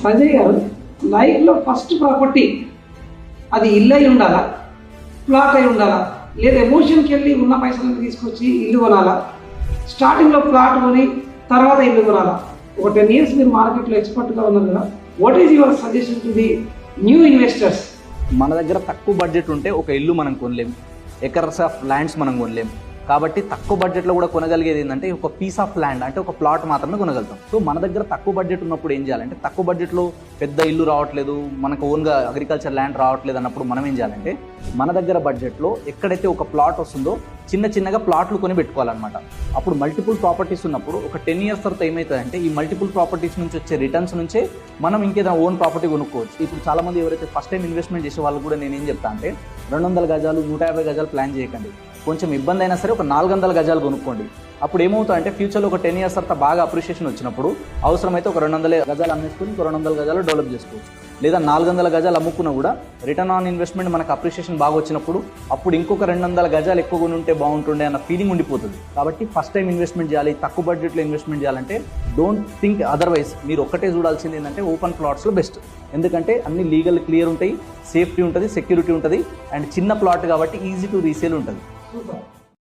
సంజయ్ గారు, లైఫ్లో first property అది ఇల్లు అయి ఉండాలా, ప్లాట్ అయి ఉండాలా, లేదా ఎమోషన్కి వెళ్ళి ఉన్న పైసలను తీసుకొచ్చి ఇల్లు కొనాలా, స్టార్టింగ్లో ప్లాట్ కొని తర్వాత ఇల్లు కొనాలా? ఒక 10 years మీరు మార్కెట్లో ఎక్స్పర్ట్గా ఉన్నారు కదా, what is your suggestion to the new investors? మన దగ్గర తక్కువ బడ్జెట్ ఉంటే ఒక ఇల్లు మనం కొనలేం, ఎకర్స్ ఆఫ్ ల్యాండ్స్ మనం కొనలేం. కాబట్టి తక్కువ బడ్జెట్లో కూడా కొనగలిగేది ఏంటంటే ఒక పీస్ ఆఫ్ ల్యాండ్, అంటే ఒక ప్లాట్ మాత్రమే కొనగలుగుతాం. సో మన దగ్గర తక్కువ బడ్జెట్ ఉన్నప్పుడు ఏం చేయాలంటే, తక్కువ బడ్జెట్లో పెద్ద ఇల్లు రావట్లేదు, మనకు ఓన్గా అగ్రికల్చర్ ల్యాండ్ రావట్లేదు అన్నప్పుడు మనం ఏం చేయాలంటే, మన దగ్గర బడ్జెట్లో ఎక్కడైతే ఒక ప్లాట్ వస్తుందో చిన్న చిన్నగా ప్లాట్లు కొని పెట్టుకోవాలన్నమాట. అప్పుడు మల్టిపుల్ ప్రాపర్టీస్ ఉన్నప్పుడు ఒక 10 years తర్వాత ఏమవుతుందంటే, ఈ మల్టిపుల్ ప్రాపర్టీస్ నుంచి వచ్చే రిటర్న్స్ నుంచే మనం ఇంకేదైనా ఓన్ ప్రాపర్టీ కొనుక్కోవచ్చు. ఇప్పుడు చాలామంది ఎవరైతే ఫస్ట్ టైం ఇన్వెస్ట్మెంట్ చేసే వాళ్ళు కూడా నేను ఏం చెప్తా అంటే, 200 గజాలు 150 గజాలు ప్లాన్ చేయకండి. కొంచెం ఇబ్బంది అయినా సరే ఒక 400 గజాలు కొనుక్కోండి. అప్పుడు ఏమవుతుందంటే, ఫ్యూచర్లో ఒక 10 years తర్వాత బాగా అప్రిషియేషన్ వచ్చినప్పుడు అవసరమైతే ఒక 200 గజాలు అమ్మేసుకుని ఇంకో 200 గజాలు డెవలప్ చేసుకోవచ్చు. లేదా 400 గజాలు అమ్ముకున్నా కూడా రిటర్న్ ఆన్ ఇన్వెస్ట్మెంట్ మనకు అప్రిషియేషన్ బాగా వచ్చినప్పుడు అప్పుడు ఇంకొక 200 గజాలు ఎక్కువ ఉంటే బాగుంటుండే అన్న ఫీలింగ్ ఉండిపోతుంది. కాబట్టి ఫస్ట్ టైం ఇన్వెస్ట్మెంట్ చేయాలి, తక్కువ బడ్జెట్లో ఇన్వెస్ట్మెంట్ చేయాలంటే డోంట్ థింక్ అదర్వైజ్. మీరు ఒక్కటే చూడాల్సింది ఏంటంటే ఓపెన్ ప్లాట్స్లో బెస్ట్. ఎందుకంటే అన్ని లీగల్ క్లియర్ ఉంటాయి, సేఫ్టీ ఉంటుంది, సెక్యూరిటీ ఉంటుంది, అండ్ చిన్న ప్లాట్ కాబట్టి ఈజీ టు రీసేల్ ఉంటుంది. సూపర్.